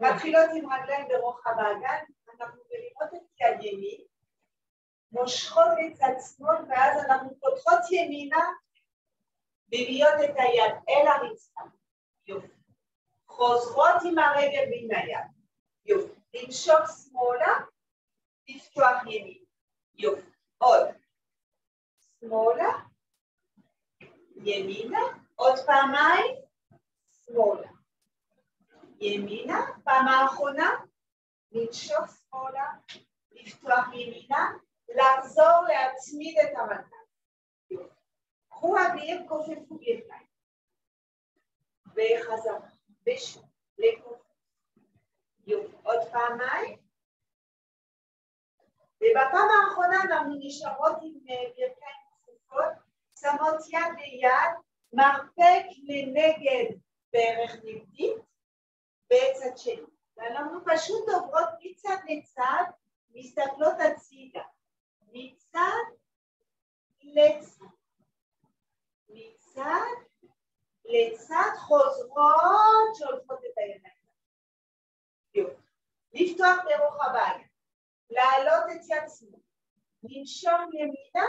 מתחילות עם רגליים ברוחב האגן, אנחנו מרימות את יד ימין, מושכות לצד שמאל, ואז אנחנו פותחות ימינה, מביאות את היד אל הרצפה. יופי. חוזרות עם הרגל ועם היד. יופי. למשוך שמאלה, לפתוח ימין. יופי. עוד. שמאלה, ימינה, עוד פעמיים, שמאלה. ימינה, פעם האחרונה, למשוך שמאלה, לפתוח ימינה, לחזור להצמיד את הרגליים. קחו אוויר, כופפו ברכיים. וחזרה, ושוב, לכופף. יופי, עוד פעמיים. ובפעם האחרונה אנחנו נשארות עם ברכיים כפופות, שמות יד ליד, מרפק לנגד בערך נגדית, בצד שני. ואנחנו פשוט עוברות מצד לצד, מסתכלות הצידה. מצד לצד. מצד לצד חוזרות שולפות את הידיים. יופי. לפתוח ברוחב האגן. להעלות את יד שמאל. לנשום ימינה,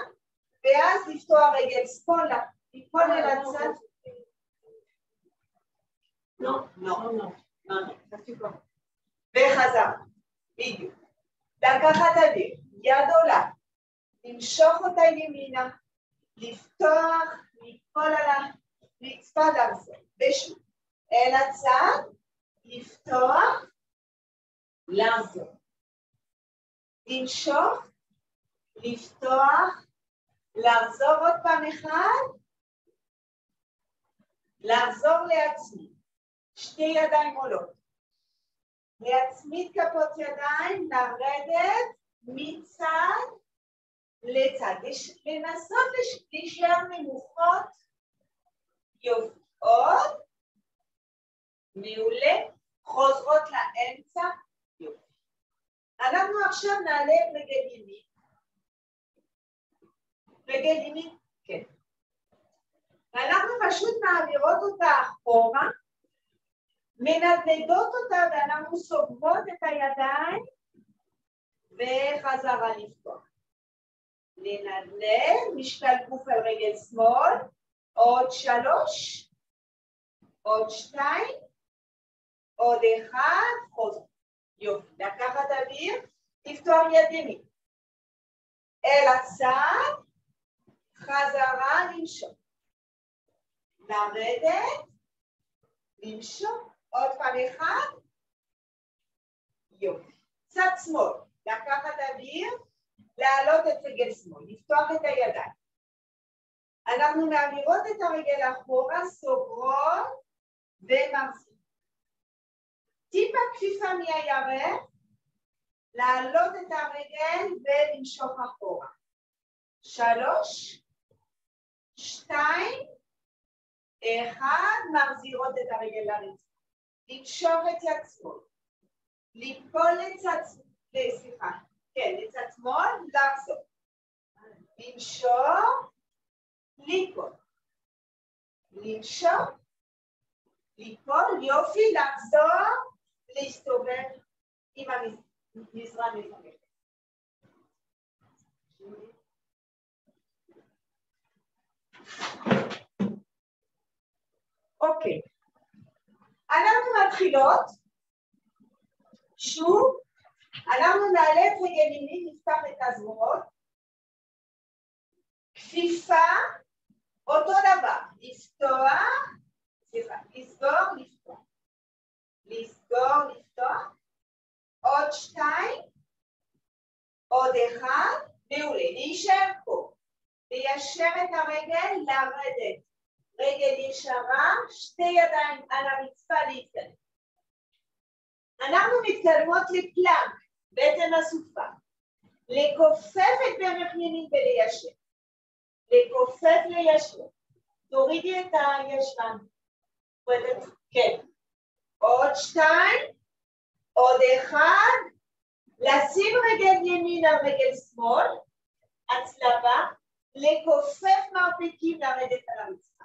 ואז לפתוח רגל שמאלה. ליפול אל הצד. לא. וחזר. בדיוק. לקחת אוויר. יד עולה. למשוך אותה ימינה. לפתוח, ליפול על הרצפה לחזור. ושוב. אל הצד. לפתוח. לחזור. למשוך. לפתוח. לחזור עוד פעם אחד. לחזור לעצמי. שתי ידיים עולות. להצמיד כפות ידיים, לרדת מצד לצד. לנסות להישאר נמוכות. יופי. עוד. מעולה. חוזרות לאמצע. יופי. אנחנו עכשיו נעלה את רגל ימין. רגל ימין? כן. ואנחנו פשוט מעבירות אותה אחורה. מנדנדות אותה ואנחנו סוגרות את הידיים וחזרה לפתוח. לנדנד, משקל גוף על רגל שמאל, עוד 3, עוד 2, עוד 1, חוזר. יופי, לקחת אוויר, לפתוח יד ימין. אל הצד, חזרה למשוך. לרדת, למשוך. עוד פעם אחד, יופי. צד שמאל, לקחת אוויר, להעלות את רגל שמאל, לפתוח את הידיים. אנחנו מעבירות את הרגל אחורה, סוגרות ומחזירות. טיפה כפיפה מהירך, להעלות את הרגל ולמשוך אחורה. 3, 2, 1, מחזירות את הרגל לרצפה. למשוך את יד שמאל, ליפול לצד שמאל, לחזור. למשוך, ליפול. למשוך, ליפול, יופי, לחזור, להסתובב עם המזרע מזרח. אוקיי. אנחנו מתחילות, שוב, אנחנו נעלה את רגל ימין, נפתח את הזרועות, כפיפה, אותו דבר, לפתוח, לסגור, לפתוח, לסגור, לפתוח, עוד 2, עוד 1, מעולה, להישאר פה, ליישר את הרגל, לרדת, רגל ישרה, שתי ידיים על הרצפה להתקדם. אנחנו מתקדמות לפלנק, בטן אסופה, לכופף את ברך ימין וליישר, לכופף ליישר, תורידי את הישרן, כן, עוד 2, עוד 1, לשים רגל ימין על רגל שמאל, הצלבה, לכופף מרפקים לרדת על הרצפה.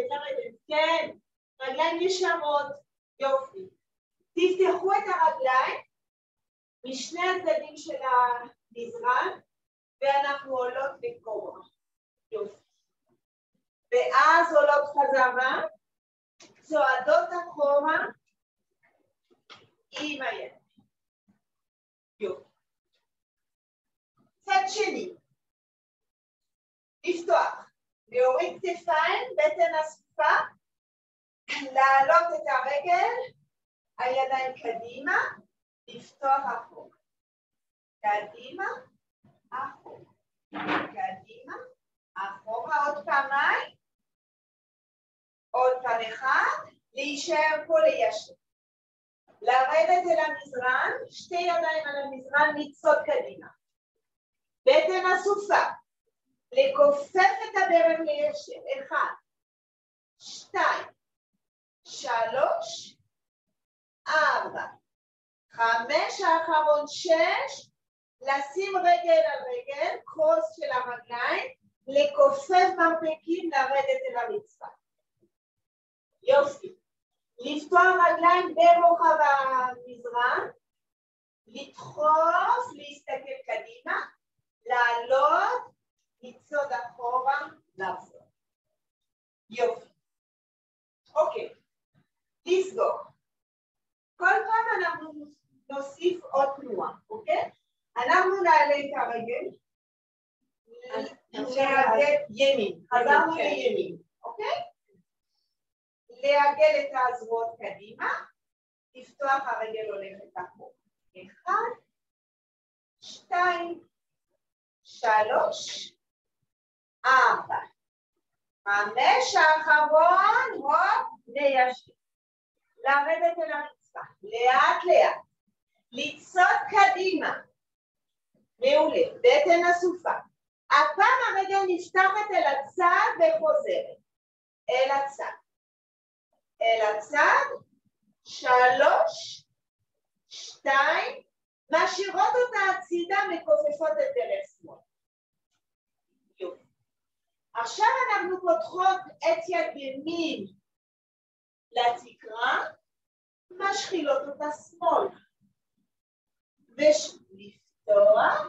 לרדת, כן, רגליים ישרות, יופי. תפתחו את הרגליים משני הצדדים של המזרן, ואנחנו עולות בקוברה. יופי. ואז עולות חזרה, צועדות אחורה עם היד. יופי. צד שני. לפתוח. להוריד כתפיים, בטן אסופה, להעלות את הרגל, הידיים קדימה, לפתוח אחורה. קדימה, אחורה. קדימה, אחורה, עוד פעמיים. עוד פעם אחד, להישאר פה ליישר. לרדת אל המזרן, שתי ידיים על המזרן, ניצוד קדימה. בטן אסופה. לכופף את הברך ליישר. 1, 2, 3, 4, 5, האחרון 6, לשים רגל על רגל, קרוס של הרגליים, לכופף מרפקים לרדת אל הרצפה. יופי. לפתוח רגליים ברוחב המזרן, לדחוף, להסתכל קדימה, לעלות, לצעוד אחורה, לחזור. יופי. אוקיי. לסגור. כל פעם אנחנו נוסיף עוד תנועה, אוקיי? אנחנו נעלה את הרגל, לעגל ימין, חזרנו לימין, אוקיי? לעגל את הזרועות קדימה, לפתוח הרגל הולכת אחורה. 1, 2, 3, 4, 5, האחרון, הופ, ליישר. לרדת אל הרצפה, לאט לאט. לצעוד קדימה. מעולה, בטן אסופה. הפעם הרגל נפתחת אל הצד וחוזרת. אל הצד. אל הצד, 3, 2, משאירות אותה הצידה, מכופפות את דרך שמאל. יופי. עכשיו אנחנו פותחות את יד ימין לתקרה, משחילות אותה שמאל. ולפתוח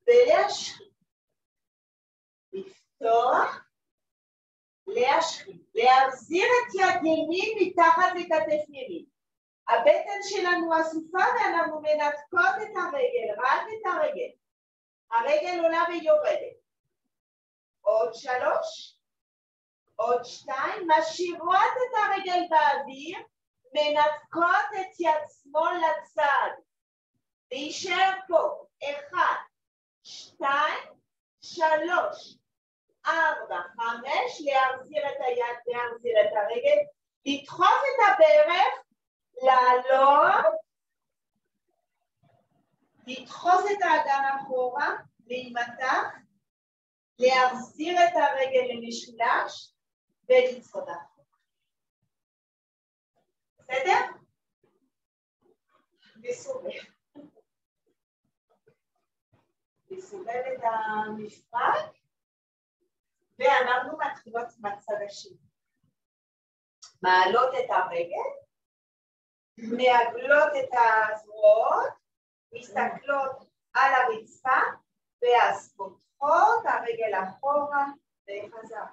ולהשחיל. לפתוח, להשחיל. להחזיר את יד ימין מתחת לכתף ימין. הבטן שלנו אסופה ואנחנו מנתקות את הרגל, רק את הרגל. הרגל עולה ויורדת. עוד 3, עוד 2, משאירות את הרגל באוויר, מנתקות את יד שמאל לצד. להישאר פה. 1, 2, 3, 4, 5, להחזיר את היד, להחזיר את הרגל, לדחוף את הברך, לעלות, לדחוף את האגן אחורה, להימתח, להחזיר את הרגל למשולש, ולצעוד אחורה. בסדר? נסובב. נסובב את המפרק, ואנחנו מתחילות בצד השני. מעלות את הרגל, מעגלות את הזרועות, מסתכלות על הרצפה, ואז פותחות הרגל אחורה וחזרה.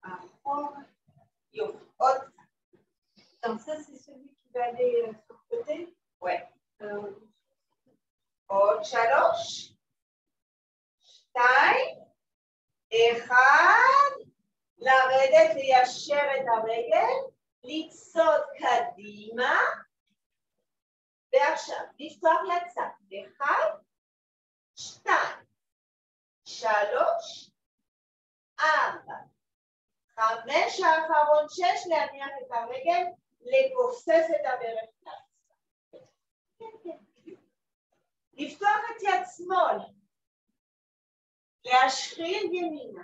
אחורה, יופי, עוד קצת. Donc ça, c'est celui qui va aller sur le côté. Ouais. עוד 3, 2, 1, לרדת, ליישר את הרגל, לצעוד קדימה, ועכשיו לפתוח לצד. 1, 2, 3, 4, 5, האחרון 6, להניח את הרגל, לכופף את הברך לצד. לפתוח את יד שמאל, להשחיל ימינה,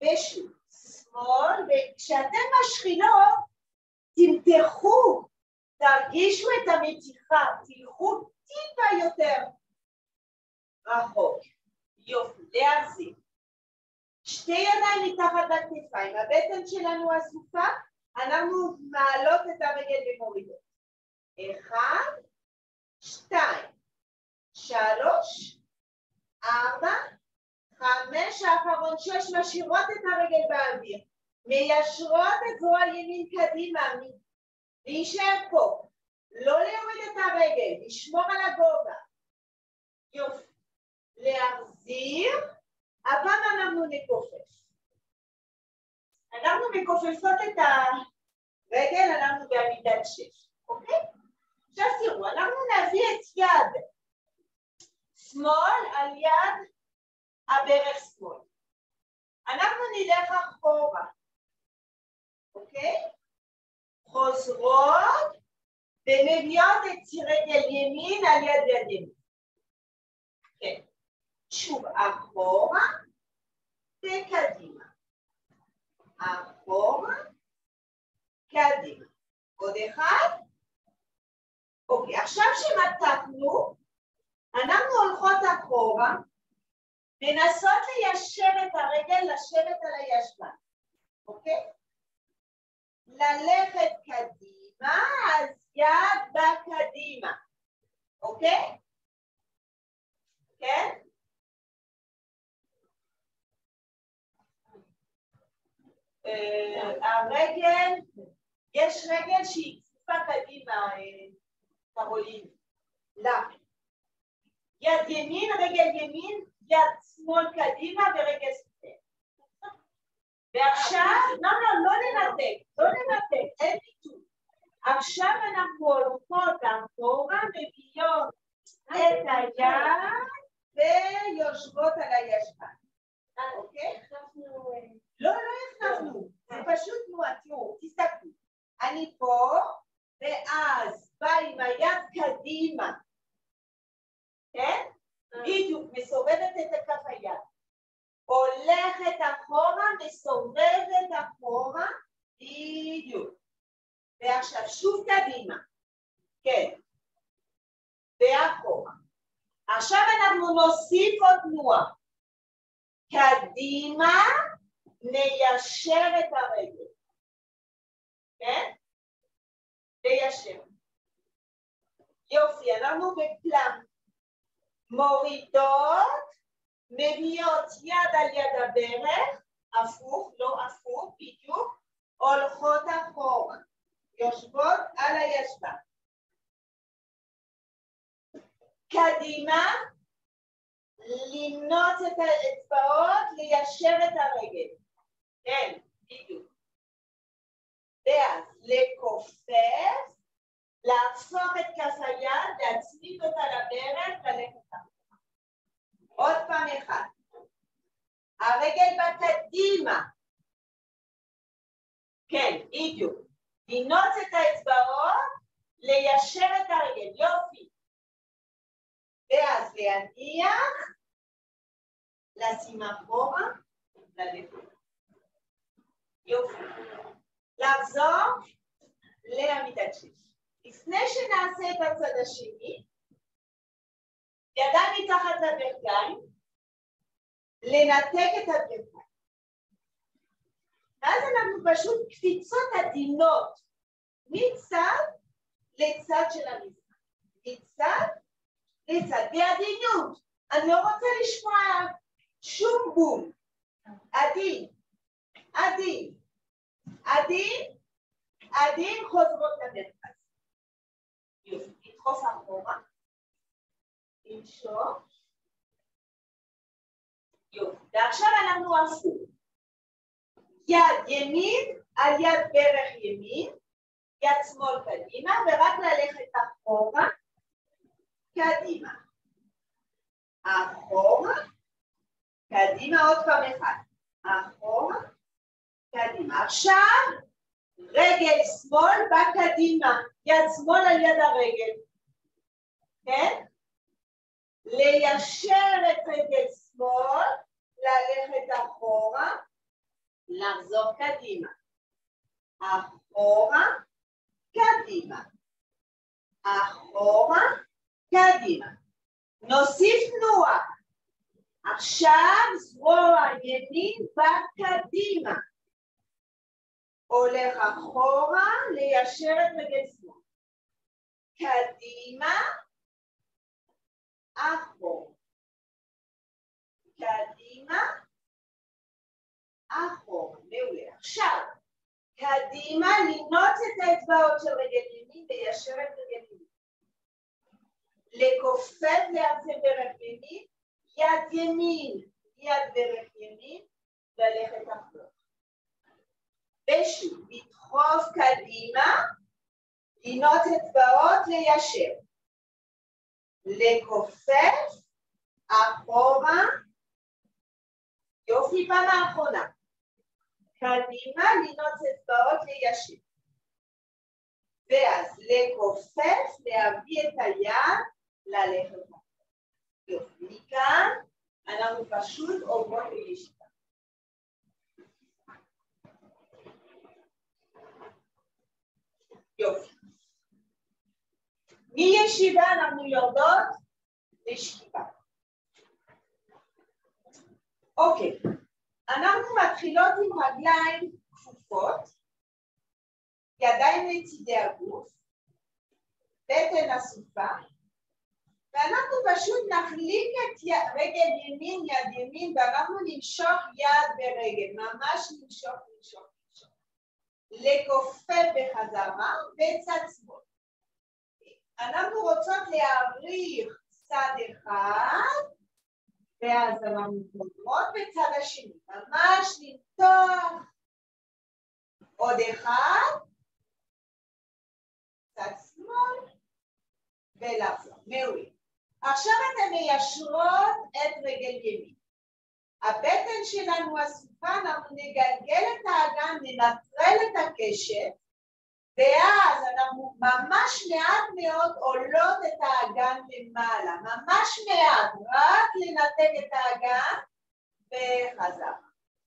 ושוב, שמאל, וכשאתם משחילות, תמתחו, תרגישו את המתיחה, תלכו טיפה יותר רחוק. יופי, להחזיק. שתי ידיים מתחת לכתפיים, הבטן שלנו אסופה, אנחנו מעלות את הרגל ומורידות. 1, 2, 3, 4, 5, האחרון 6, משאירות את הרגל באוויר, מיישרות את זרוע ימין קדימה, להישאר פה, לא להוריד את הרגל, לשמור על הגובה. יופי. להחזיר, הפעם אנחנו נכופף. אנחנו מכופפות את הרגל, אנחנו בעמידת 6, אוקיי? עכשיו תראו, אנחנו נביא את יד שמאל על יד הברך שמאל. אנחנו נלך אחורה, אוקיי? חוזרות ומביאות את רגל ימין על יד ימין. כן. שוב אחורה וקדימה. אחורה, קדימה. עוד אחד. אוקיי, עכשיו שמתקנו, אנחנו הולכות אחורה, מנסות ליישר את הרגל, לשבת על הישבן. אוקיי? ללכת קדימה, אז יד בקדימה. אוקיי? כן? הרגל, יש רגל שהיא כפופה קדימה, קרולין. למה? יד ימין, רגל ימין, יד שמאל קדימה ורגל שמאל. ועכשיו, לא ננתק, אין ביטוי. עכשיו אנחנו הולכות אחורה, מביאות את היד ויושבות על הישבן. אוקיי? לא הכנסנו, זה פשוט תנועה, תראו, תסתכלו. אני פה, ואז בא עם היד קדימה. כן? בדיוק, מסובבת את הכף היד. הולכת אחורה, מסובבת אחורה, בדיוק. ועכשיו שוב קדימה. כן. ואחורה. עכשיו אנחנו נוסיף עוד תנועה. קדימה, ניישר את הרגל. כן? ניישר. יופי, אנחנו בפלנק. מורידות, מביאות יד על יד הברך, הפוך, לא הפוך, בדיוק, הולכות אחורה, יושבות על הישבן. קדימה, למנות את האצבעות, ליישר את הרגל. כן, בדיוק. ואז לכופף, להפוך את כף היד, להצמיד אותה לברך, ללכת אחורה. עוד פעם אחד. הרגל בקדימה. כן, בדיוק. לנעוץ את האצבעות, ליישר את הרגל. יופי. ואז להניח, לשים אחורה, ללכת. יופי. לחזור לעמידת 6. לפני שנעשה את הצד השני, ידיים מתחת לברכיים, לנתק את הברכיים. ואז אנחנו פשוט קפיצות עדינות, מצד לצד של המזרח. מצד לצד, בעדינות. אני לא רוצה לשמוע שום בום. עדין, עדין, עדין, עדין חוזרות למרכז. יופי, נדחוף אחורה. נמשוך. יופי, ועכשיו אנחנו הפוך. יד ימין על יד ברך ימין, יד שמאל קדימה, ורק ללכת אחורה, קדימה. אחורה, קדימה, עוד פעם אחד. אחורה, קדימה. עכשיו, רגל שמאל בקדימה, יד שמאל על יד הרגל. כן? ליישר את רגל שמאל, ללכת אחורה, לחזור קדימה. אחורה, קדימה. אחורה, קדימה. נוסיף תנועה. עכשיו זרוע ימין בקדימה. הולך אחורה ליישר את רגל שמאל. קדימה, אחורה. קדימה, אחורה. מעולה. עכשיו, קדימה, לנעוץ את האצבעות של רגל ימין ליישר את רגל ימין. לכופף לארצה ברך ימין, יד ימין, יד ברך ימין, ללכת אחורה. ושוב, לדחוף קדימה, לנעוץ אצבעות ליישר. לכופף, אחורה, יופי, פעם האחרונה. קדימה, לנעוץ אצבעות ליישר. ואז לכופף, להביא את היד, ללכת. יופי, מכאן אנחנו פשוט עוברות לישיבה. יופי. מישיבה אנחנו יורדות לשכיבה. אוקיי, אנחנו מתחילות עם רגליים כפופות, ידיים לצידי הגוף, בטן אסופה, ואנחנו פשוט נחליק את רגל ימין, יד ימין, ואנחנו נמשוך יד ברגל, ממש נמשוך. לכופף בחזרה בצד שמאל. אנחנו רוצות להעריך צד אחד, ואז אנחנו חוזרות בצד השני. ממש למתוח. עוד אחד, צד שמאל, ולחזור. מעולה. עכשיו אתן מיישרות את רגל ימין. הבטן שלנו אסופה, אנחנו נגלגל את האגן, ננטרל את הקשת, ואז אנחנו ממש מעט מאוד עולות את האגן למעלה. ממש מעט, רק לנתק את האגן וחזרה.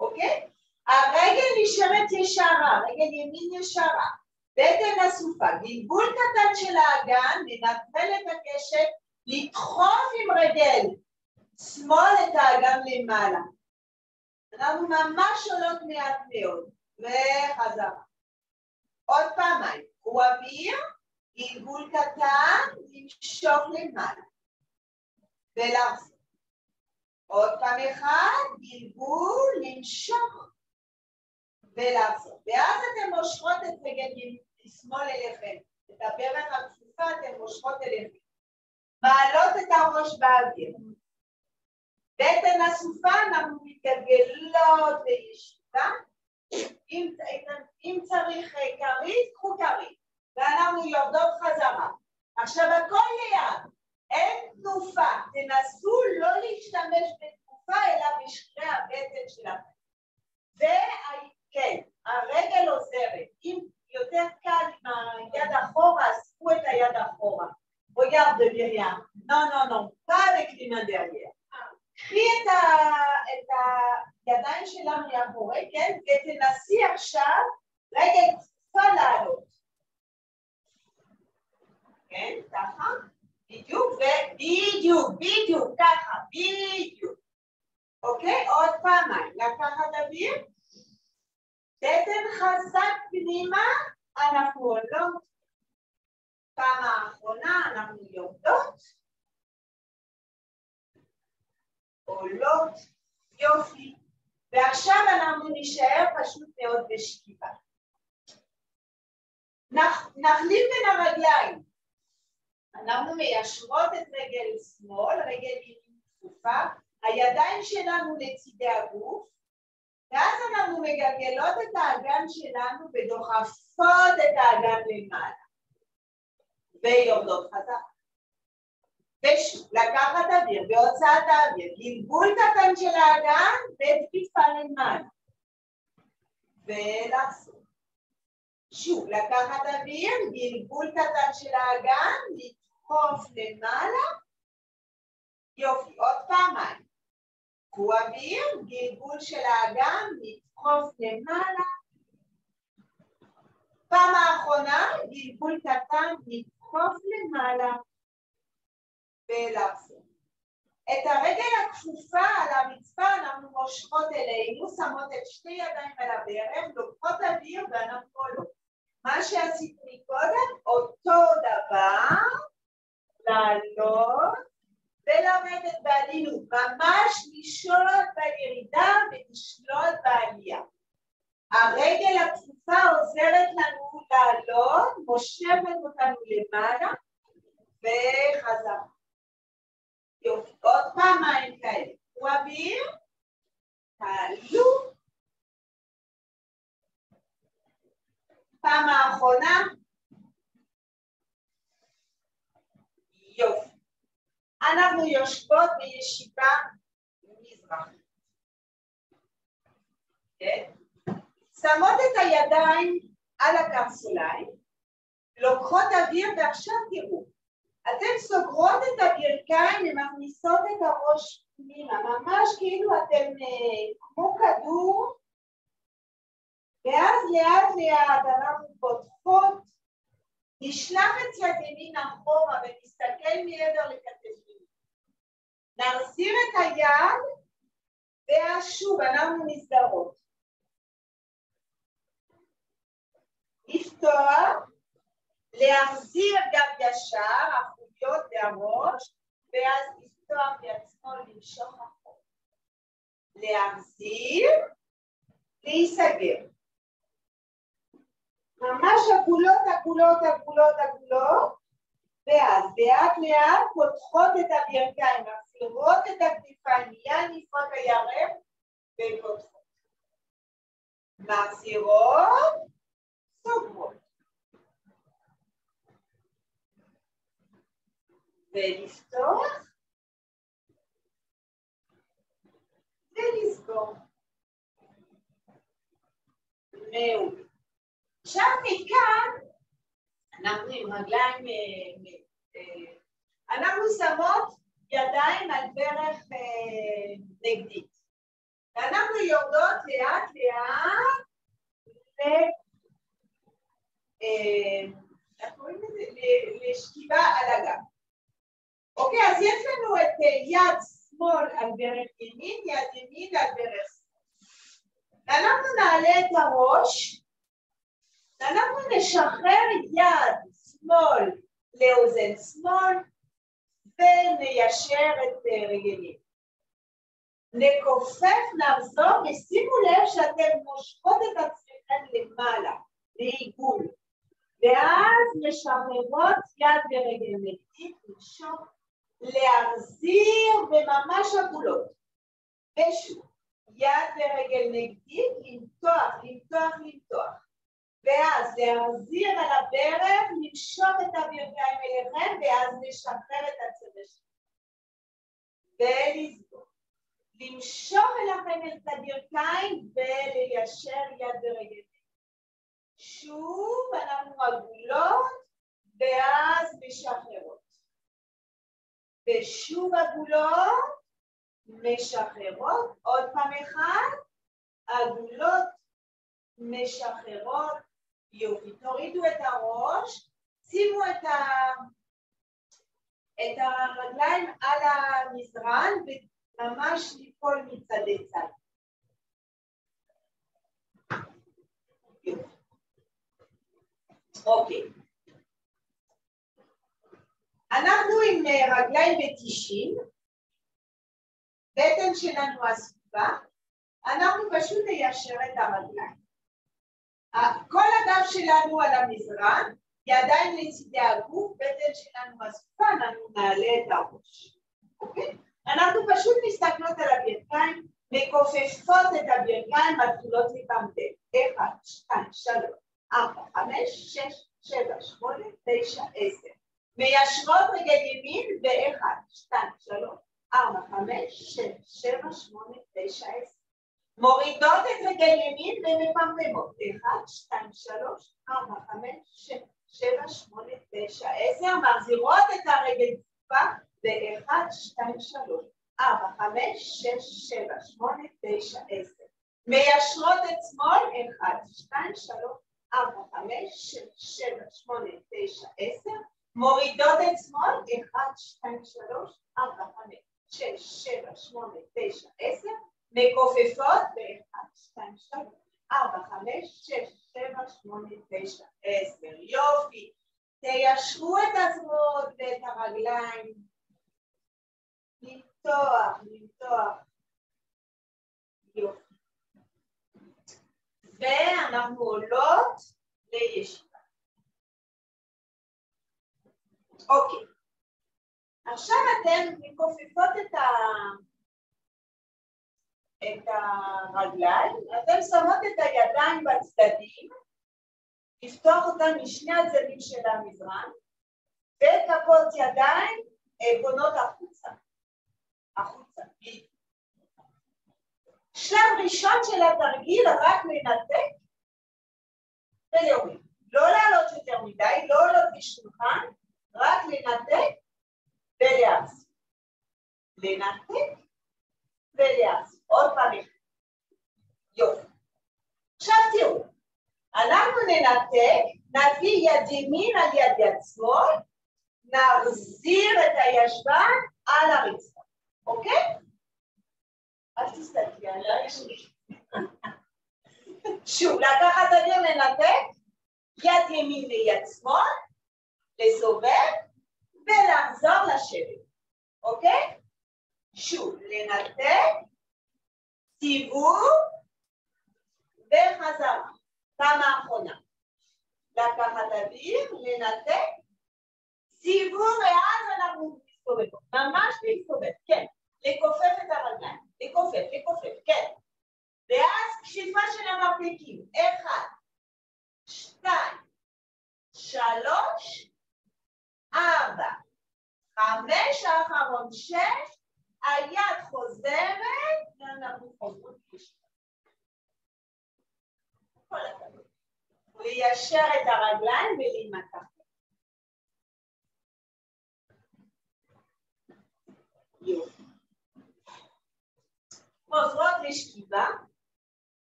אוקיי? הרגל נשארת ישרה, רגל ימין ישרה. בטן אסופה, גלגול קטן של האגן, ננטרל את הקשת, לדחוף עם רגל שמאל את האגן למעלה. אנחנו ממש עולות מעט מאוד. וחזרה. עוד פעמיים. קחו אוויר, גלגול קטן, למשוך למעלה. ולחזור. עוד פעם אחד, גלגול, למשוך. ולחזור. ואז אתם מושכות את רגל שמאל אליכם. את הברך הכפופה אתם מושכות אליכם. מעלות את הראש באוויר. בטן אסופה, אנחנו מתגלגלות לישיבה. אם צריך כרית, קחו כרית. ואנחנו יורדות חזרה. עכשיו הכל ליד. אין תנופה. תנסו לא להשתמש בתנופה, אלא בשכרי הבטן שלכם. וכן, הרגל עוזרת. אם יותר קל עם היד אחורה, עשו את היד אחורה. Regarde derrière. Non, pas avec les mains derrière. קחי את הידיים שלנו מאחורי, כן? ותנסי עכשיו רגל כפופה לעלות. כן, ככה. בדיוק, ככה, בדיוק. אוקיי? עוד פעמיים. לקחת אוויר. בטן חזק פנימה, אנחנו עולות. פעם האחרונה אנחנו יורדות. עולות, יופי. ועכשיו אנחנו נשאר פשוט מאוד בשכיבה. נחליף בין הרגליים. אנחנו מיישרות את רגל שמאל, רגל ימין כפופה, הידיים שלנו לצידי הגוף, ואז אנחנו מגלגלות את האגן שלנו ודוחפות את האגן למעלה. ויורדות חזרה. ושוב, לקחת אוויר בהוצאת האוויר, גלגול קטן של האגן ודחיפה למעלה. ולחזור. שוב, לקחת אוויר, גלגול קטן של האגן, לדחוף למעלה. יופי, עוד פעמיים. קחו אוויר, גלגול של האגן, לדחוף למעלה. פעם האחרונה, גלגול קטן, לדחוף למעלה. ולחזור. את הרגל הכפופה על הרצפה, אנחנו מושכות אלינו, שמות את שתי ידיים על הברך, לוקחות אוויר ואנחנו עולות. מה שעשיתי קודם, אותו דבר, לעלות ולרדת בעדינות, ממש לשלוט בירידה ולשלוט בעלייה. הרגל הכפופה עוזרת לנו לעלות, מושכת אותנו למעלה וחזרה. יופי, עוד פעמיים כאלה. הוא אוויר, תעלו. פעם האחרונה. יופי. אנחנו יושבות בישיבה מזרחית. כן? שמות את הידיים על הקרסוליים, לוקחות אוויר ועכשיו תראו. אתן סוגרות את הברכיים ומכניסות את הראש פנימה, ממש כאילו אתן כמו כדור, ואז לאט לאט אנחנו פותחות, נשלח את יד ימין אחורה ונסתכל מעבר לכתפים. נחזיר את היד ושוב אנחנו נסדרות. לפתוח, להחזיר גב ישר, החוליות והראש, ואז לפתוח יד שמאל, למשוך אחורה. להחזיר, להיסגר. ממש עגולות, עגולות, עגולות, עגולות, ואז לאט לאט פותחות את הברכיים, מחזירות את הכתפיים, מיד נפות הירך ופותחות. מחזירות, סוגרות. ולפתוח ולסגור. מעולה. עכשיו מכאן אנחנו עם רגליים, אנחנו שמות ידיים על ברך נגדית. ואנחנו יורדות לאט לאט לשכיבה על הגב. אוקיי, אז יש לנו את יד שמאל על ברך ימין, יד ימין על ברך שמאל. ואנחנו נעלה את הראש, ואנחנו נשחרר יד שמאל לאוזן שמאל, וניישר את רגלים. נכופף, נחזור, ושימו לב שאתם מושכות את עצמכם למעלה, לעיגול. ואז משחררות יד ורגל נגדית, למשוך, להחזיר וממש עגולות. ושוב, יד ורגל נגדית, למתוח, למתוח, למתוח. ואז להחזיר על הברך, למשוך את הברכיים אליכם, ואז לשחרר את הצבש. ולסגור. למשוך אליכם את הברכיים וליישר יד ורגל. שוב, אנחנו עגולות, ואז משחררות. ושוב עגולות, משחררות. עוד פעם אחד, עגולות, משחררות. יופי, תורידו את הראש, שימו את הרגליים על המזרן, וממש ליפול מצדי צד. יופי. אוקיי. אנחנו עם רגליים בתישים, בטן שלנו הסביבה, אנחנו פשוט ניישר את הרגליים. כל הגב שלנו על המזרן, ידיים לצידי הגוף, בטן שלנו הסביבה, אנחנו נעלה את הראש. אוקיי? אנחנו פשוט מסתכלות על הברכיים, מכופפות את הברכיים, מתחילות להתעמדד. 1, 2, 3, 4, 5, 6, 7, 8, 9, 10. מיישרות רגל ימין ב1, 2, 3, 4, 5, 6, 7, 8, 9, 10. מורידות את רגל ימין ומפמפמות. 1, 2, 3, 4, 5, 6, 7, 8, 9, 10. מחזירות את הרגל כפופה ב1, 2, 3, 4, 5, 6, 7, 8, 9, 10. מיישרות את שמאל. 1, 2, 3, 4, 5, 6, 7, 8, 9, 10. מורידות את שמאל. 1, 2, 3, 4, 5, 6, 7, 8, 9, 10, מכופפות ב-1, 2, 3, 4, 5, 6, 7, 8, 9, 10, יופי. תיישרו את הזרועות ואת הרגליים, למתוח, יופי. ואנחנו עולות לישיבה. אוקיי. עכשיו אתן מכופפות את הרגליים, אתן שמות את הידיים בצדדים, לפתוח אותם משני הצדדים של המזרן, וכפות ידיים פונות החוצה. שלב ראשון של התרגיל רק לנתק ולהוריד. לא לעלות יותר מדי, לא עולות בשולחן, רק לנתק ולהחזיר. לנתק ולהחזיר. עוד פעם. יופי. עכשיו תראו, אנחנו ננתק, נביא יד ימין על יד שמאל, נחזיר את הישבן על הרצפה. אוקיי? אל תסתכלי עליי. שוב, לקחת אוויר לנתק, יד ימין ליד שמאל, לסובב, ולחזור לשבת. אוקיי? שוב, לנתק, סיבוב, וחזרה. פעם האחרונה. לקחת אוויר, לנתק, סיבוב, ואז אנחנו נסתובב. ממש להסתובב, כן. לכופף את הרגליים. לכופף, כן. ואז קשיפה של המרפקים. 1, 2, 3, 4, 5, האחרון 6, היד חוזרת, ואנחנו חוזרות לשם. כל הכבוד. ליישר את הרגליים ולהימתח. יופי. חוזרות לשכיבה.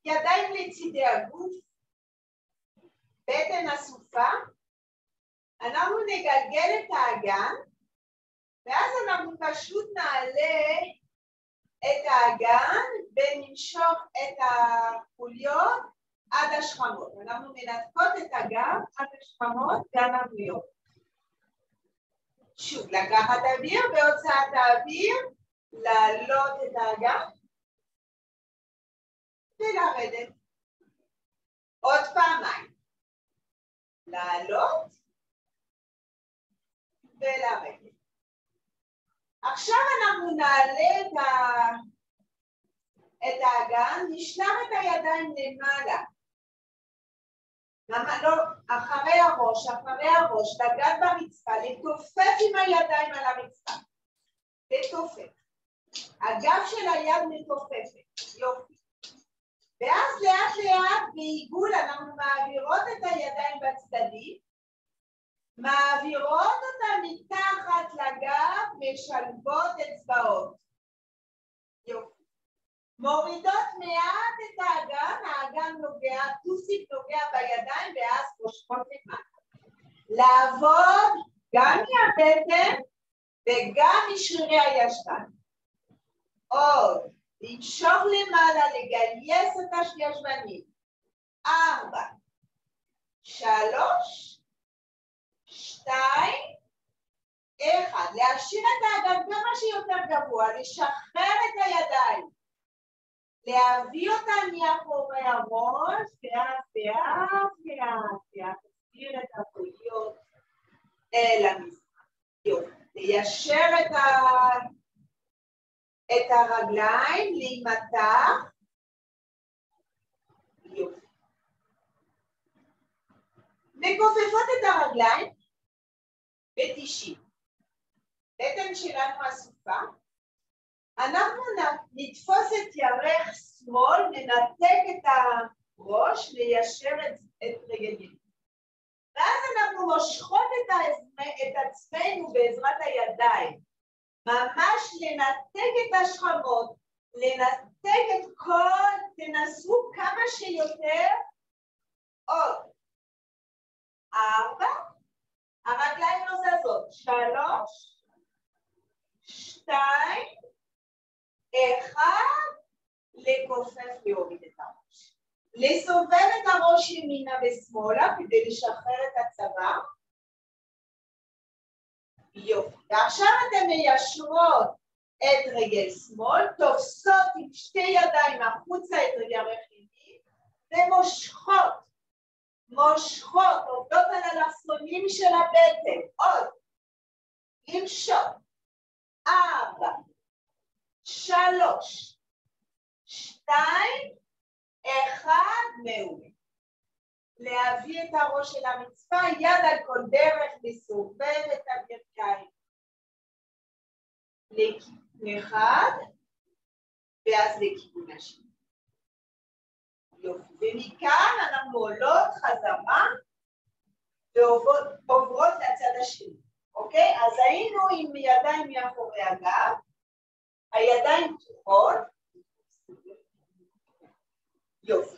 ידיים לצידי הגוף, בטן אסופה. אנחנו נגלגל את האגן, ואז אנחנו פשוט נעלה את האגן ונמשוך את החוליות עד השכמות. אנחנו מנתקות את הגב עד השכמות והנבליות. שוב, לקחת אוויר בהוצאת האוויר, לעלות את האגן ולרדת. עוד פעמיים. לעלות ולרדת. עכשיו אנחנו נעלה את האגן, נשלח את הידיים למעלה. לא, אחרי הראש, לגעת ברצפה, לתופף עם הידיים על הרצפה. לתופף. הגב של היד מתופפת. יופי. ואז לאט בעיגול אנחנו מעבירות את הידיים בצדדים, מעבירות אותה מתחת לגב, משלבות אצבעות. יופי. מורידות מעט את האגן נוגע, טוסיק נוגע בידיים ואז מושכות למטה. לעבוד גם מהבטן וגם משרירי הישבן. עוד, למשוך למעלה, לגייס את הישבנים. 4, 3, 2, 1. להשאיר את האגן כמה שיותר גבוה, לשחרר את הידיים. להביא אותם מאחורי הראש, לאט, תסביר את החוליות אל המזרח. יופי. ליישר את הרגליים, להימתח. יופי. מכופפות את הרגליים ב-90. בטן שלנו אסופה. אנחנו נתפוס את ירך שמאל, ננתק את הראש, ליישר את רגל. ואז אנחנו מושכות את עצמנו בעזרת הידיים. ממש לנתק את השכמות, לנתק את תנסו כמה שיותר. עוד. 4, הרגליים לא זזות. 3, 2, 1, לכופף להוריד את הראש. לסובב את הראש ימינה ושמאלה כדי לשחרר את הצוואר. יופי. ועכשיו אתן מיישרות את רגל שמאל, תופסות עם שתי ידיים החוצה את רגל ימין, ומושכות, עובדות על האלכסונים של הבטן. עוד. למשוך. 4, 3, 2, 1, מעולה. להביא את הראש של המצפה, יד על כל דרך, לסובב את הברכיים. לכיוון אחד, ואז לכיוון השני. יופי. ומכאן אנחנו עולות חזרה, ועוברות לצד השני. אוקיי? אז היינו עם ידיים מאחורי הגב, הידיים פתוחות. יופי.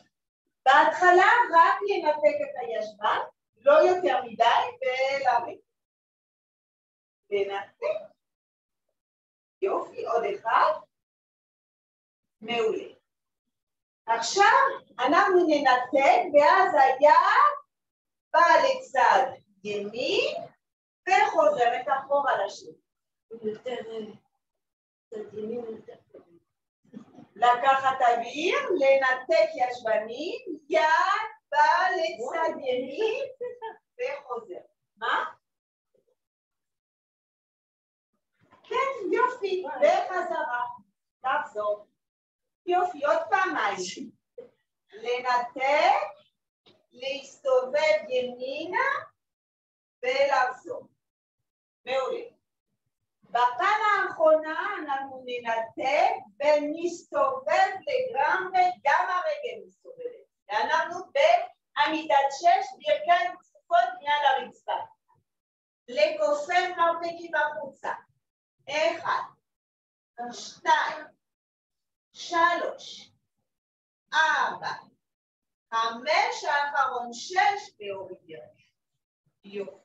בהתחלה רק לנתק את הישבן, לא יותר מדי, ולהרים. לנתק. יופי, עוד אחד. מעולה. עכשיו אנחנו ננתק, ואז היד באה לצד ימין, וחוזרת אחורה לשני. יותר צד ימין יותר. לקחת אוויר, לנתק ישבנים, יד באה לצד ימין, וחוזר. מה? כן, יופי, וחזרה. תחזור. יופי, עוד פעמיים. לנתק, להסתובב ימינה, ולחזור. מעולה. בפעם האחרונה אנחנו ננתק ונסתובב לגמרי, גם הרגל מסתובבת. ואנחנו בעמידת 6, ברכיים כפופות מעל הרצפה. לכופף מרפקים החוצה. 1, 2, 3, 4, 5, האחרון 6, והוריד דרך. יופי.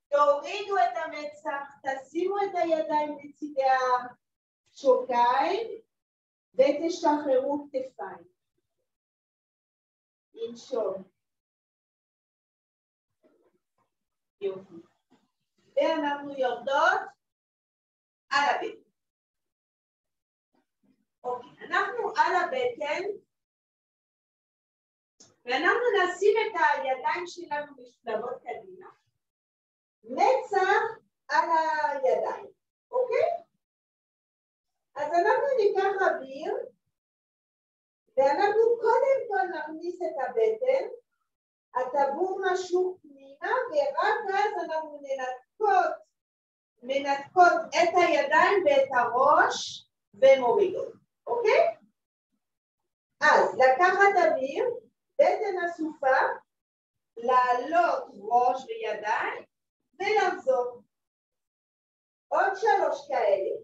תורידו את המצח, תשימו את הידיים לצידי השוקיים, ותשחררו כתפיים. לנשום. יופי. ואנחנו יורדות על הבטן. אוקיי, אנחנו על הבטן, ואנחנו נשים את הידיים שלנו משולבות קדימה. מצח על הידיים, אוקיי? אז אנחנו ניקח אוויר, ואנחנו קודם כל נכניס את הבטן, הטבור משוך פנימה, ורק אז אנחנו מנתקות את הידיים ואת הראש ומורידות, אוקיי? אז לקחת אוויר, בטן אסופה, לעלות ראש וידיים, ולחזור. עוד 3 כאלה.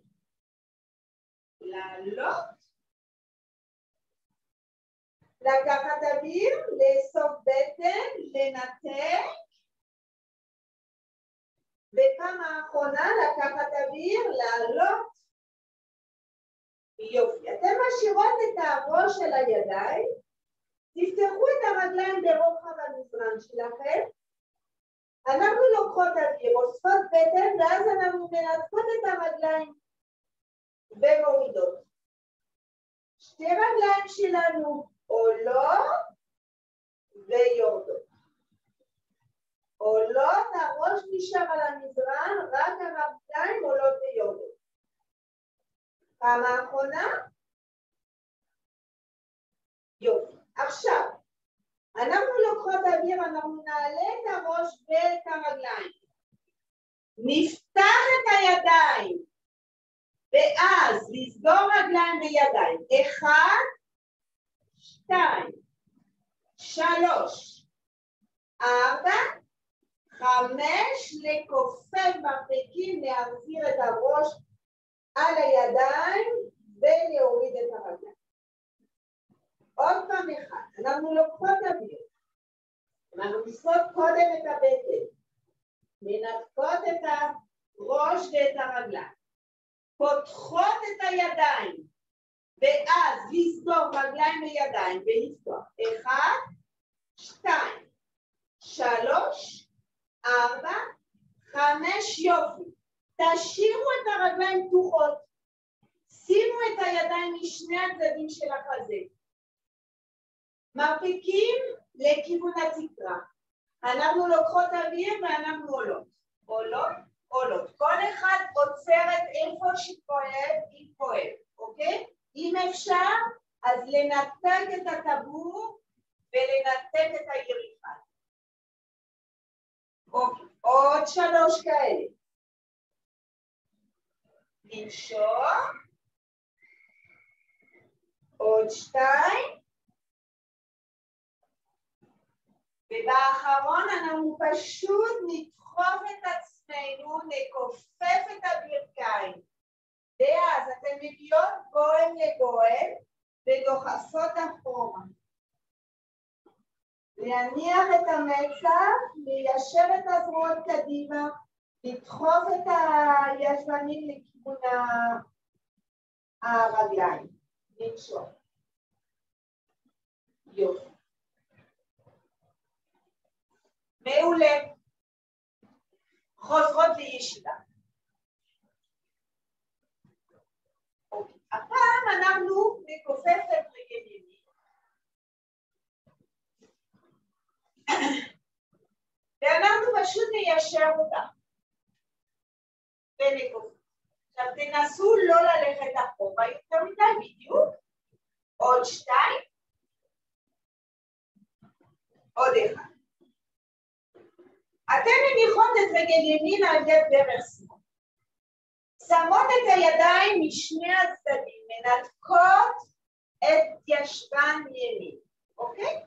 לעלות. לקחת אוויר, לאסוף בטן, לנתק. בפעם האחרונה לקחת אוויר, לעלות. יופי. אתם משאירות את הראש של הידיים. תפתחו את הרגליים ברוחב המזרן שלכם. אנחנו לוקחות אוויר, אוספות בטן, ואז אנחנו מנתקות את הרגליים ומורידות. 2 רגליים שלנו עולות ויורדות. עולות, הראש נשאר על המזרן, רק הרגליים עולות ויורדות. פעם האחרונה. יופי. עכשיו. אנחנו לוקחות אוויר, אנחנו נעלה את הראש ואת הרגליים. נפתח את הידיים, ואז לסגור רגליים וידיים. 1, 2, 3, 4, 5, לכופף מרפקים, להחזיר את הראש על הידיים ולהוריד את הרגליים. עוד פעם 1, אנחנו לוקחות אוויר, אנחנו נספות קודם את הבטן, מנקות את הראש ואת הרגליים, פותחות את הידיים, ואז לסגור רגליים וידיים ולפתוח. 1, 2, 3, 4, 5, יופי. תשאירו את הרגליים פתוחות, שימו את הידיים משני הצדדים של החזה, מרפקים לכיוון התקרה. אנחנו לוקחות אוויר ואנחנו עולות, עולות, עולות. כל אחד עוצרת איפה שכואב, היא כואב, אוקיי? אם אפשר, אז לנתק את הטבור ולנתק את היריחה. אוקיי, עוד 3 כאלה. למשוך, עוד 2, ובאחרון אנחנו פשוט נדחוף את עצמנו, נכופף את הברכיים, ואז אתן מגיעות גואל לגואל ודוחפות אחורה. להניח את המצח, ליישר את הזרועות קדימה, לדחוף את הישבנים לכיוון הרגליים, למשוך. יופי. מעולה. חוזרות לישיבה. אוקיי. הפעם אנחנו נכופף את רגל ימין. ואנחנו פשוט ניישר אותה. ונכופף. עכשיו תנסו לא ללכת אחורה יותר מדי, בדיוק. עוד 2. עוד 1. אתן מניחות את רגל ימין על יד ברך שמאל. שמות את הידיים משני הצדדים, מנתקות את ישבן ימין, אוקיי?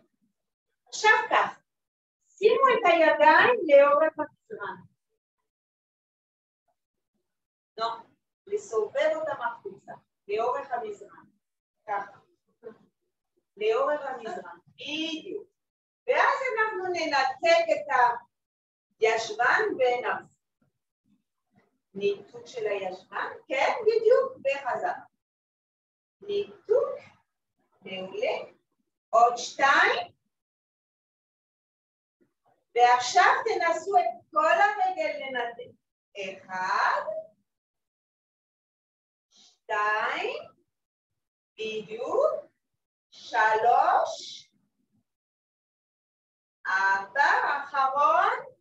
עכשיו כך, שימו את הידיים לאורך המזרן. לא, לסובב אותם החוצה, לאורך המזרן. ככה. לאורך המזרן, בדיוק. ואז אנחנו ננתק את הישבן ונפס. ניתוק של הישבן, כן, בדיוק, בחזרה. ניתוק, מעולה. עוד 2. ועכשיו תנסו את כל הרגל לנתק. 1, 2, בדיוק, 3, 4, אחרון,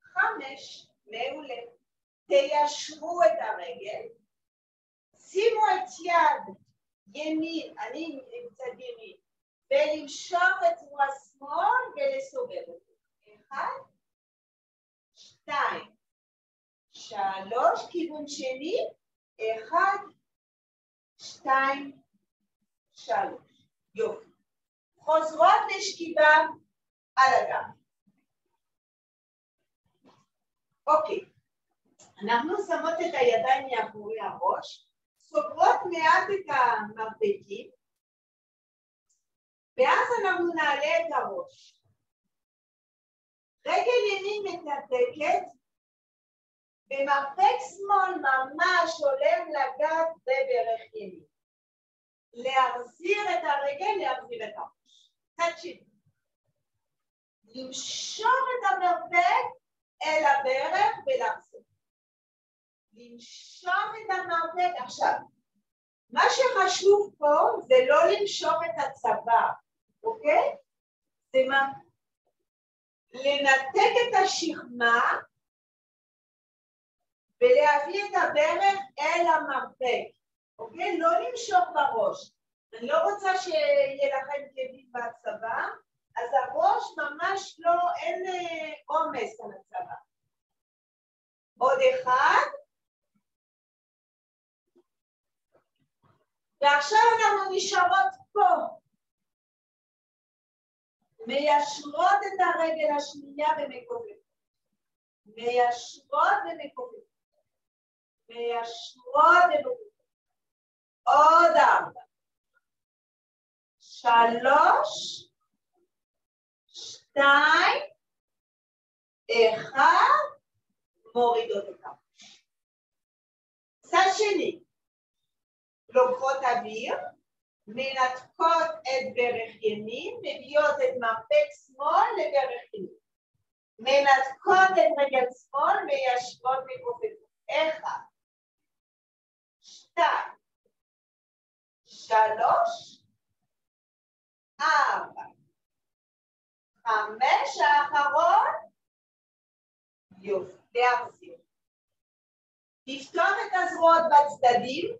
5, מעולה. תיישרו את הרגל, שימו את יד ימין, אני מצד ימין, ולמשוך את זרוע שמאל ולסובב אותו. 1, 2, 3, כיוון שני, 1, 2, 3. יופי. חוזרות לשכיבה על הגב. אוקיי. אנחנו שמות את הידיים מאחורי הראש, סוגרות מעט את המרפקים, ואז אנחנו נעלה את הראש. רגל ימין מתנתקת, ומרפק שמאל ממש הולם לגב בברך ימין. להחזיר את הרגל, להחזיר את הראש. תקשיב. למשוך את המרפק אל הברך ולחזור. למשוך את המרפק. עכשיו, מה שחשוב פה זה לא למשוך את הצוואר, אוקיי? זה מה? לנתק את השכמה ולהביא את הברך אל המרפק, אוקיי? לא למשוך בראש. אני לא רוצה שיהיה לכם כאבים בצוואר, אז הראש ממש לא, אין עומס על הצוואר. עוד 1. ועכשיו אנחנו נשארות פה. מיישרות את הרגל השנייה ומקובלות. מיישרות ומקובלות. מיישרות ומקובלות. עוד 4. 3, 2, 1, מורידות את הראש. צד שני, לוקחות אוויר, מנתקות את ברך ימין, מביאות את מרפק שמאל לברך ימין. מנתקות את רגל שמאל וישבות מכופפות. 1, 2, 3, 4, 5, האחרון, יופי, להחזיר. לפתוח את הזרועות בצדדים,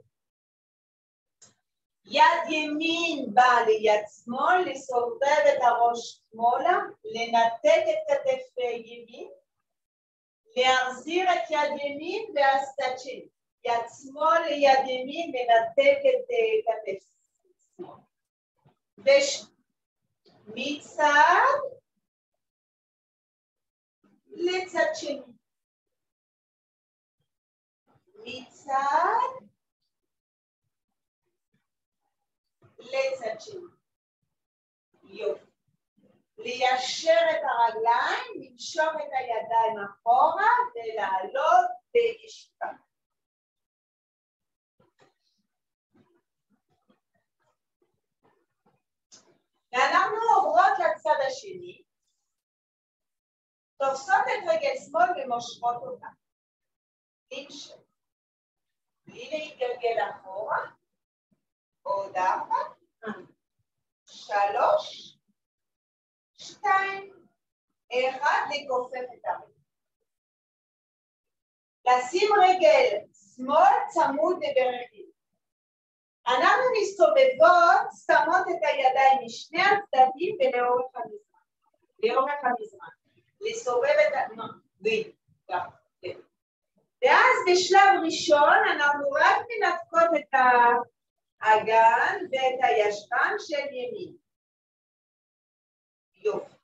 יד ימין באה ליד שמאל, לסובב את הראש שמאלה, לנתק את כתף ימין, להחזיר את יד ימין ואז צד שני. יד שמאל ליד ימין, לנתק את כתף שמאל. מצד לצד שני. מצד לצד שני. יופי. ליישר את הרגליים, למשוך את הידיים אחורה ולעלות בישיבה. ואנחנו עוברות לצד השני, תופסות את רגל שמאל ומושכות אותה. למשוך. בלי להתגלגל אחורה. עוד 4, 3, 2, 1, לכופף את הרגל. לשים רגל שמאל צמוד לברך ימין. אנחנו מסתובבות, שמות את הידיים משני הצדדים ולאורך המזרח. לאורך המזרח. לסובב את ואז בשלב ראשון אנחנו רק מנתקות את האגן ואת הישבן של ימין. יופי.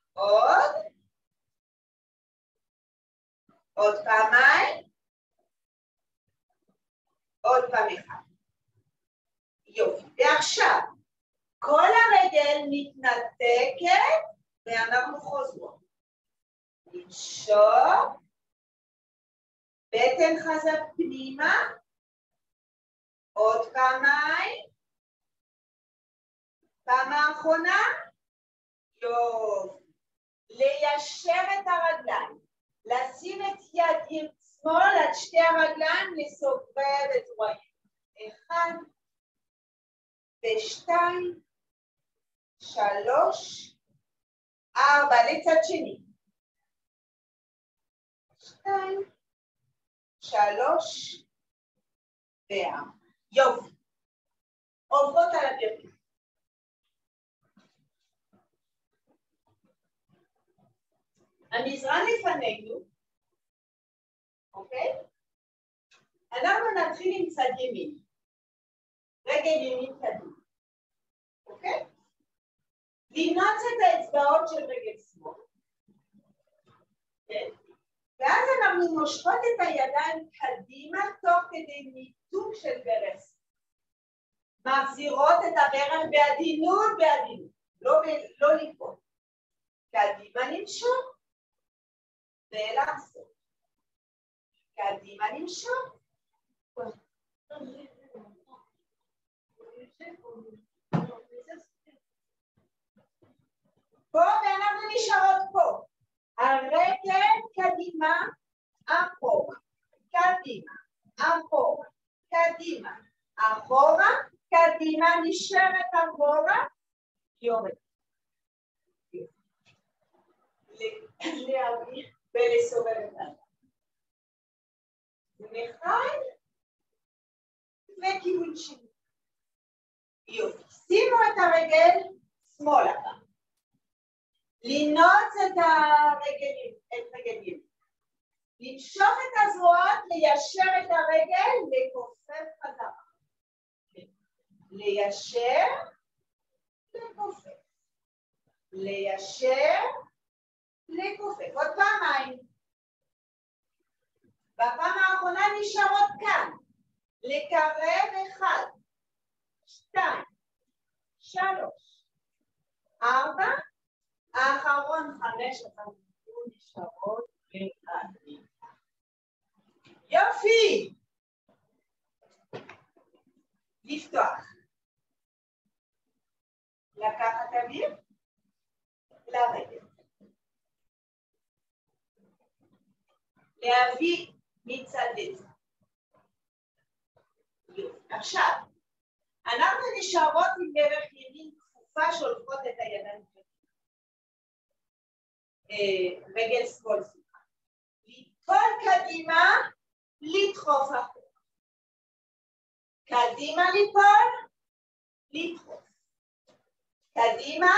עוד פעמיים. עוד פעם אחד. יופי. ועכשיו, כל הרגל מתנתקת ואנחנו חוזרות. למשוך. בטן חזק פנימה. עוד פעמיים. פעם האחרונה. יופי. ליישר את הרגליים. לשים את יד שמאל על שתי הרגליים, לסובב את רואים. 1 ו2, 3, 4, לצד שני. 2, 3, ו4. יופי. עוברות על הברכיים. המזרן לפנינו, אוקיי? אנחנו נתחיל עם צד ימין. רגל ימין קדימה. אוקיי? לנעוץ את האצבעות של רגל שמאל. כן? ואז אנחנו מושכות את הידיים קדימה תוך כדי ניתוק של ברך. מחזירות את הברך בעדינות, לא ליפול. קדימה נמשוך. ולחזור. קדימה נמשוך. פה ואנחנו נשארות פה. הרגל קדימה, אחורה, קדימה, אחורה, קדימה, אחורה, קדימה, נשארת אחורה, יורד. להעביר ולסובב את הרגל. מחיים וכיוון שני. יופי. שימו את הרגל שמאלה. לנעוץ את רגל ימין. למשוך את הזרועות, ליישר את הרגל, לכופף חזרה. ליישר, לכופף. ליישר, לכופף. עוד פעמיים. בפעם האחרונה נשארות כאן. לקרב 1, 2, 3, 4, האחרון 5, נשארות בקדימה. יופי. לפתוח. לקחת אוויר. לרדת. להביא מצד זה. עכשיו, אנחנו נשארות עם דרך ימין כפופה שהולכות את הידיים. רגל שמאל. ליפול קדימה, לדחוף אחורה. קדימה ליפול, לדחוף. קדימה,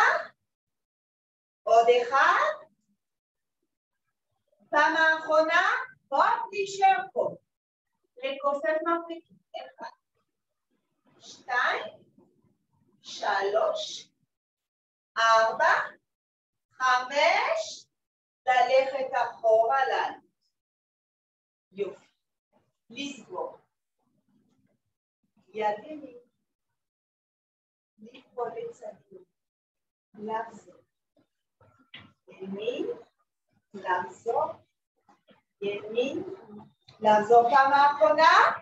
עוד אחד. פעם האחרונה, בואו נשאר פה. לכופף מפריקים. 1, 2, 3, 4, 5, ללכת אחורה לעלות. יופי. לסגור. יד ימין. ליפול לצדים. לחזור. ימין. לחזור. ימין. לחזור פעם האחרונה.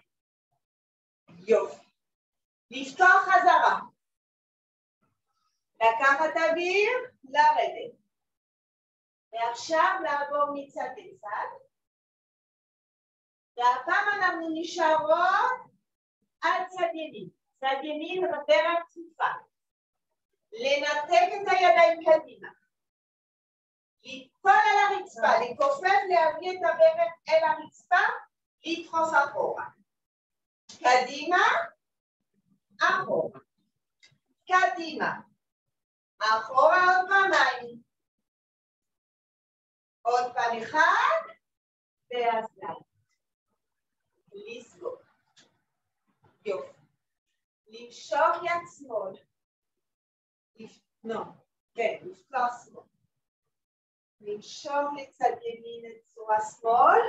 יופי. לפתוח חזרה. לקחת אוויר, לרדת. ועכשיו לעבור מצד לצד. והפעם אנחנו נשארות על צד ימין. צד ימין בדרך כפופה. לנתק את הידיים קדימה. ליפול על הרצפה, לכופף, להביא את הברך אל הרצפה, לדחוף אחורה. קדימה, אחורה. קדימה. אחורה עוד פעמיים. עוד פעם אחד, ואז לעלות. לסגור. יופי. למשוך יד שמאל. לפתוח שמאל. למשוך לצד ימין את צורה שמאל,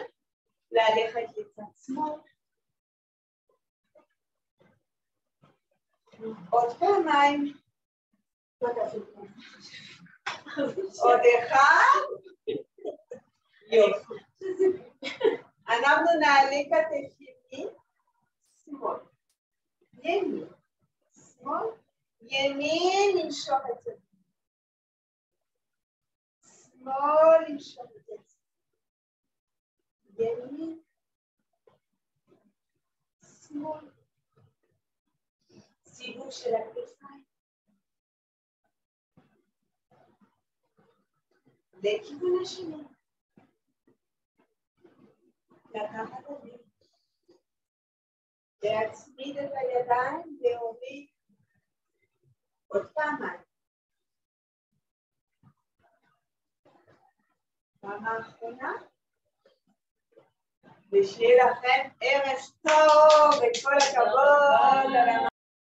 ללכת לצד שמאל. עוד פעמיים. עוד אחד. יופי. אנחנו נעלה כתף ימין, שמאל. ימין, שמאל. ימין, נמשוך את זה. שמאל, נמשוך את זה. ימין. שמאל. סיבוב של הכתפיים. לכיוון השני. לקחת אוויר. להצמיד את הידיים להוריד עוד פעמיים. פעם האחרונה. ושיהיה לכם ערב טוב וכל הכבוד.